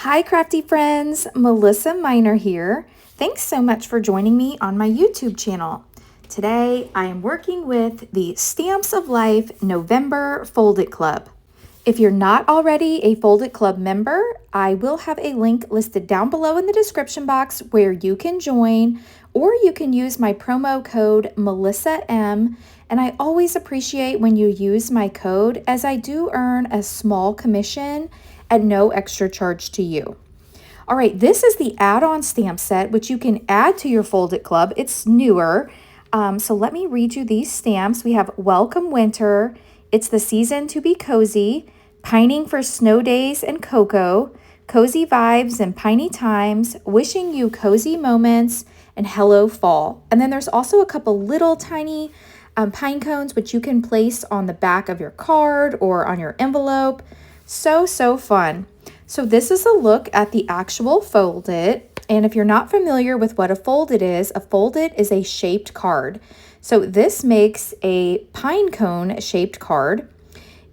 Hi, crafty friends. Melissa Minor here. Thanks so much for joining me on my YouTube channel. Today, I am working with the Stamps of Life November Fold It Club. If you're not already a Fold It Club member, I will have a link listed down below in the description box where you can join, or you can use my promo code MelissaM. And I always appreciate when you use my code, as I do earn a small commission at no extra charge to you. All right, this is the add-on stamp set, which you can add to your Fold It Club. It's newer. So let me read you these stamps. We have Welcome Winter, It's the Season to Be Cozy, Pining for Snow Days and Cocoa, Cozy Vibes and Piney Times, Wishing You Cozy Moments, and Hello Fall. And then there's also a couple little tiny pine cones, which you can place on the back of your card or on your envelope. So fun. So this is a look at the actual Fold It. And if you're not familiar with what a Fold It is a shaped card. So this makes a pine cone shaped card.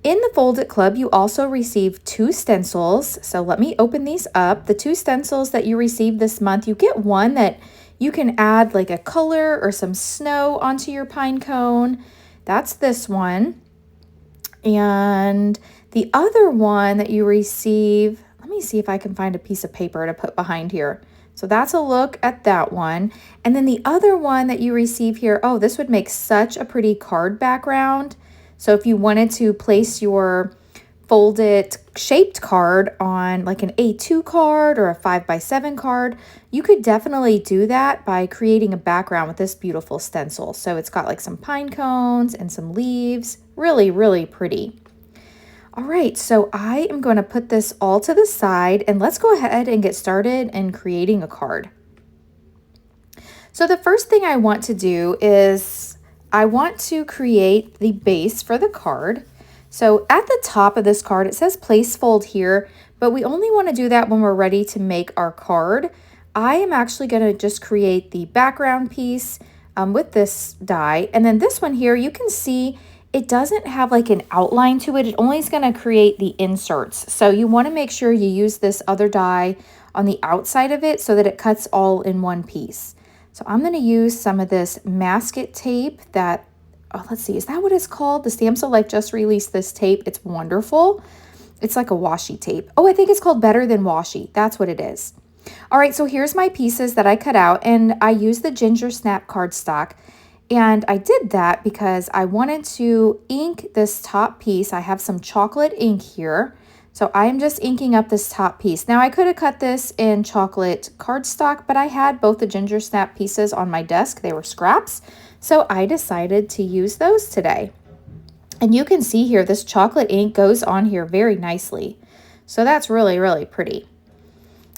In the Fold It Club, you also receive 2 stencils. So let me open these up. The 2 stencils that you receive this month, you get one that you can add like a color or some snow onto your pine cone. That's this one. And the other one that you receive, let me see if I can find a piece of paper to put behind here. So that's a look at that one. And then the other one that you receive here, oh, this would make such a pretty card background. So if you wanted to place your Fold It shaped card on like an A2 card or a 5x7 card, you could definitely do that by creating a background with this beautiful stencil. So it's got like some pine cones and some leaves. Really pretty. All right, so I am going to put this all to the side and let's go ahead and get started in creating a card. So the first thing I want to do is I want to create the base for the card. So at the top of this card, it says place fold here, but we only want to do that when we're ready to make our card. I am actually going to just create the background piece with this die. And then this one here, you can see it doesn't have like an outline to it. It only is going to create the inserts. So you want to make sure you use this other die on the outside of it so that it cuts all in one piece. So I'm going to use some of this masket tape that, oh, let's see, is that what it's called? The Stamps of Life just released this tape. It's wonderful. It's like a washi tape. Oh, I think it's called Better Than Washi. That's what it is. All right, so here's my pieces that I cut out, and I used the Ginger Snap cardstock. And I did that because I wanted to ink this top piece. I have some chocolate ink here. So I am just inking up this top piece. Now I could have cut this in chocolate cardstock, but I had both the Ginger Snap pieces on my desk. They were scraps. So I decided to use those today. And you can see here, this chocolate ink goes on here very nicely. So that's really pretty.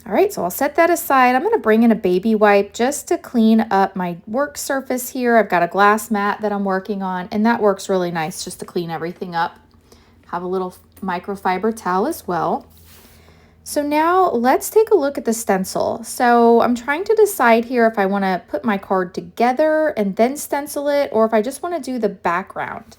All right, so I'll set that aside. I'm gonna bring in a baby wipe just to clean up my work surface here. I've got a glass mat that I'm working on, and that works really nice just to clean everything up. Have a little microfiber towel as well. So now let's take a look at the stencil. So I'm trying to decide here if I wanna put my card together and then stencil it, or if I just wanna do the background.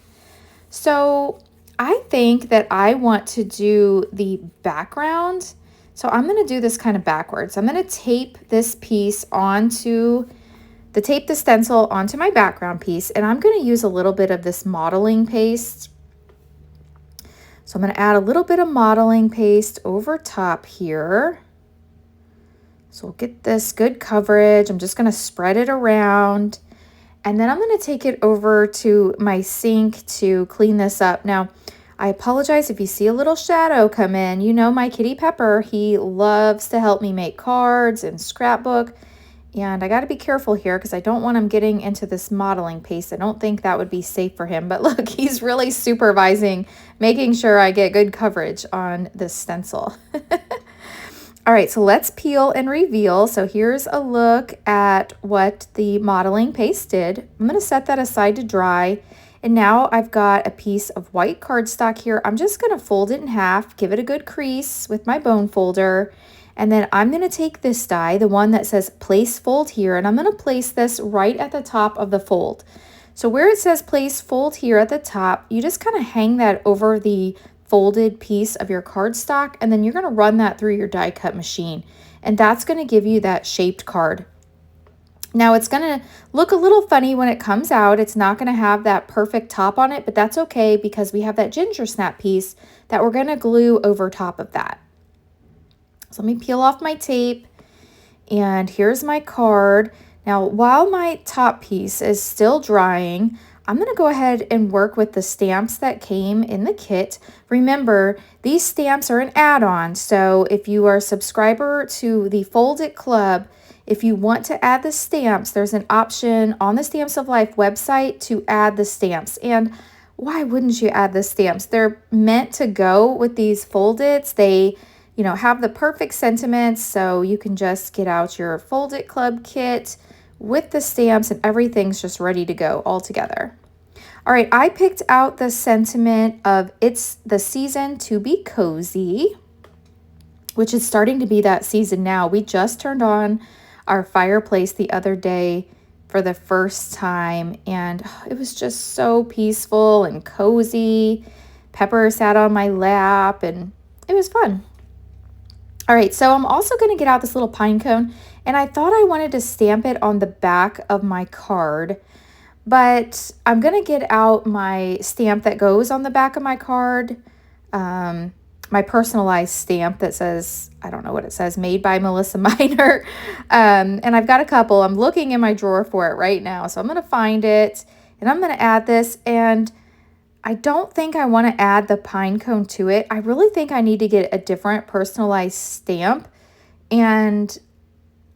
So I think that I want to do the background. So I'm going to do this kind of backwards. I'm going to tape this piece tape the stencil onto my background piece, and I'm going to use a little bit of this modeling paste. So I'm going to add a little bit of modeling paste over top here. So we'll get this good coverage. I'm just going to spread it around, and then I'm going to take it over to my sink to clean this up. Now, I apologize if you see a little shadow come in. You know my kitty Pepper, he loves to help me make cards and scrapbook. And I got to be careful here because I don't want him getting into this modeling paste. I don't think that would be safe for him. But look, he's really supervising, making sure I get good coverage on this stencil. All right, so let's peel and reveal. So here's a look at what the modeling paste did. I'm going to set that aside to dry. And now I've got a piece of white cardstock here. I'm just going to fold it in half, give it a good crease with my bone folder. And then I'm going to take this die, the one that says place fold here, and I'm going to place this right at the top of the fold. So where it says place fold here at the top, you just kind of hang that over the folded piece of your cardstock, and then you're going to run that through your die cut machine. And that's going to give you that shaped card. Now it's going to look a little funny when it comes out. It's not going to have that perfect top on it, but that's okay because we have that ginger snap piece that we're going to glue over top of that. So let me peel off my tape, and here's my card. Now, while my top piece is still drying, I'm going to go ahead and work with the stamps that came in the kit. Remember, these stamps are an add-on, so if you are a subscriber to the Fold It Club, if you want to add the stamps, there's an option on the Stamps of Life website to add the stamps. And why wouldn't you add the stamps? They're meant to go with these fold-its. They, have the perfect sentiments, so you can just get out your Fold It Club kit with the stamps and everything's just ready to go all together. All right, I picked out the sentiment of it's the season to be cozy, which is starting to be that season now. We just turned on our fireplace the other day for the first time, and it was just so peaceful and cozy. Pepper sat on my lap, and it was fun. All right, so I'm also going to get out this little pine cone, and I thought I wanted to stamp it on the back of my card, but I'm going to get out my stamp that goes on the back of my card, my personalized stamp that says, I don't know what it says, made by Melissa Minor. And I've got a couple. I'm looking in my drawer for it right now. So I'm going to find it, and I'm going to add this. And I don't think I want to add the pine cone to it. I really think I need to get a different personalized stamp. And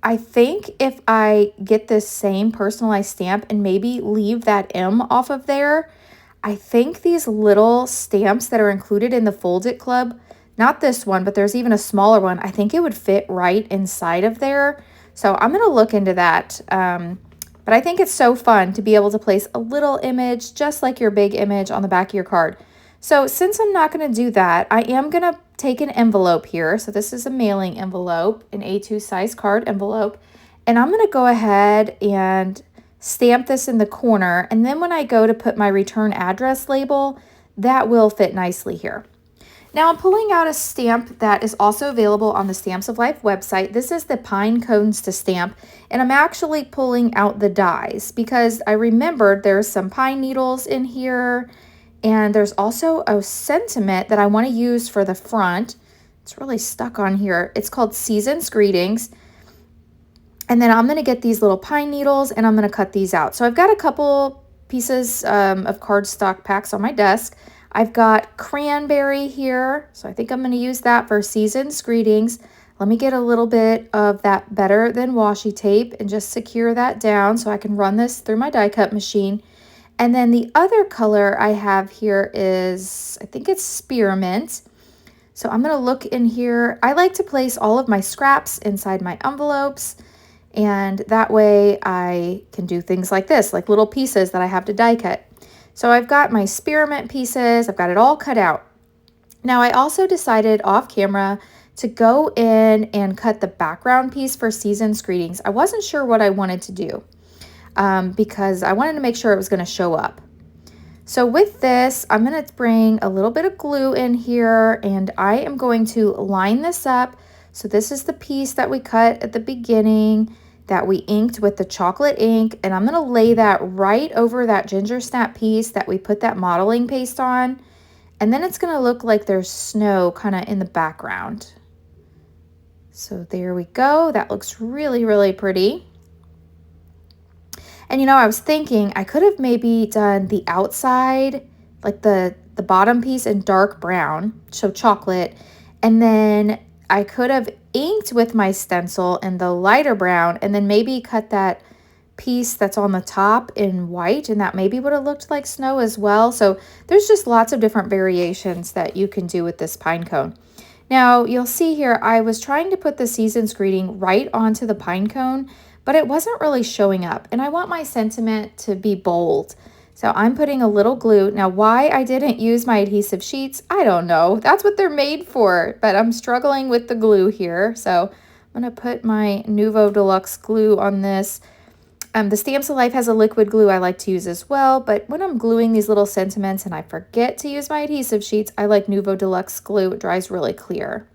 I think if I get this same personalized stamp and maybe leave that M off of there, I think these little stamps that are included in the Fold It Club, not this one, but there's even a smaller one, I think it would fit right inside of there. So I'm going to look into that. But I think it's so fun to be able to place a little image just like your big image on the back of your card. So since I'm not going to do that, I am going to take an envelope here. So this is a mailing envelope, an A2 size card envelope. And I'm going to go ahead and stamp this in the corner, and then when I go to put my return address label, that will fit nicely here. Now I'm pulling out a stamp that is also available on the Stamps of Life website. This is the Pine Cones to Stamp, and I'm actually pulling out the dies because I remembered there's some pine needles in here, and there's also a sentiment that I want to use for the front. It's really stuck on here. It's called Season's Greetings. And then I'm going to get these little pine needles and I'm going to cut these out. So I've got a couple pieces of cardstock packs on my desk. I've got cranberry here. So I think I'm going to use that for Season's Greetings. Let me get a little bit of that Better Than Washi tape and just secure that down so I can run this through my die cut machine. And then the other color I have here is, I think it's spearmint. So I'm going to look in here. I like to place all of my scraps inside my envelopes. And that way I can do things like this, like little pieces that I have to die cut. So I've got my spearmint pieces, I've got it all cut out. Now I also decided off camera to go in and cut the background piece for Season's Greetings. I wasn't sure what I wanted to do because I wanted to make sure it was going to show up. So with this, I'm going to bring a little bit of glue in here, and I am going to line this up. So this is the piece that we cut at the beginning that we inked with the chocolate ink, and I'm going to lay that right over that ginger snap piece that we put that modeling paste on, and then it's going to look like there's snow kind of in the background. So there we go. That looks really, really pretty. And I was thinking I could have maybe done the outside, like the bottom piece in dark brown, so chocolate, and then I could have inked with my stencil in the lighter brown and then maybe cut that piece that's on the top in white, and that maybe would have looked like snow as well. So there's just lots of different variations that you can do with this pine cone. Now you'll see here I was trying to put the Season's Greeting right onto the pine cone, but it wasn't really showing up, and I want my sentiment to be bold. So I'm putting a little glue. Now, why I didn't use my adhesive sheets, I don't know. That's what they're made for, but I'm struggling with the glue here. So I'm going to put my Nuvo Deluxe glue on this. The Stamps of Life has a liquid glue I like to use as well, but when I'm gluing these little sentiments and I forget to use my adhesive sheets, I like Nuvo Deluxe glue. It dries really clear.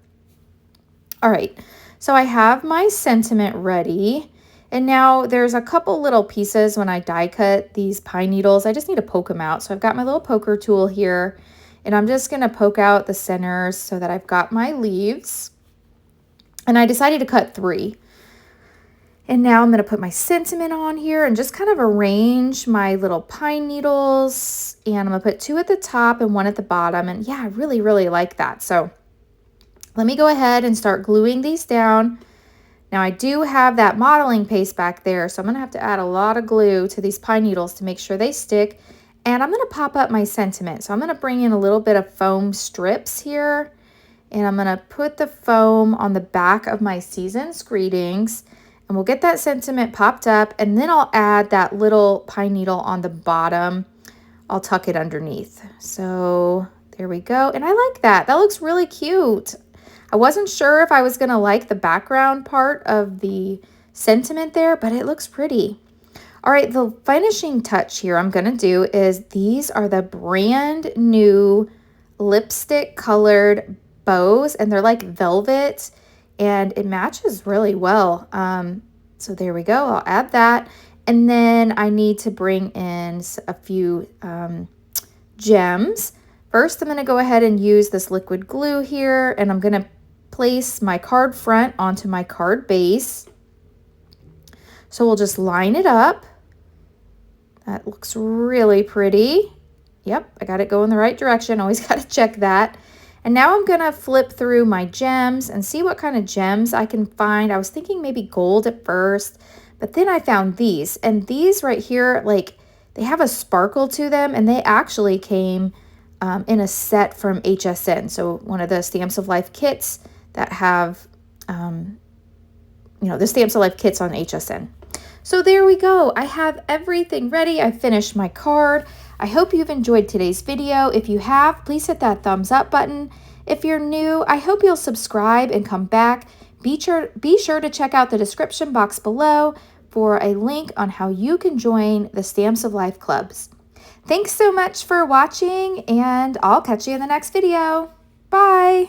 All right, so I have my sentiment ready. And now there's a couple little pieces when I die cut these pine needles. I just need to poke them out. So I've got my little poker tool here, and I'm just going to poke out the centers so that I've got my leaves. And I decided to cut 3. And now I'm going to put my sentiment on here and just kind of arrange my little pine needles. And I'm going to put 2 at the top and 1 at the bottom. And yeah, I really, really like that. So let me go ahead and start gluing these down. Now I do have that modeling paste back there, so I'm going to have to add a lot of glue to these pine needles to make sure they stick. And I'm going to pop up my sentiment. So I'm going to bring in a little bit of foam strips here. And I'm going to put the foam on the back of my Season's Greetings. And we'll get that sentiment popped up, and then I'll add that little pine needle on the bottom. I'll tuck it underneath. So there we go. And I like that. That looks really cute. I wasn't sure if I was going to like the background part of the sentiment there, but it looks pretty. All right, the finishing touch here I'm going to do is these are the brand new lipstick colored bows, and they're like velvet. And it matches really well. So there we go. I'll add that. And then I need to bring in a few gems. First, I'm going to go ahead and use this liquid glue here. And I'm going to place my card front onto my card base. So we'll just line it up. That looks really pretty. Yep, I got it going the right direction. Always got to check that. And now I'm going to flip through my gems and see what kind of gems I can find. I was thinking maybe gold at first, but then I found these. And these right here, like, they have a sparkle to them, and they actually came in a set from HSN. So one of the Stamps of Life kits that have, the Stamps of Life kits on HSN. So there we go. I have everything ready. I finished my card. I hope you've enjoyed today's video. If you have, please hit that thumbs up button. If you're new, I hope you'll subscribe and come back. Be sure to check out the description box below for a link on how you can join the Stamps of Life clubs. Thanks so much for watching, and I'll catch you in the next video. Bye.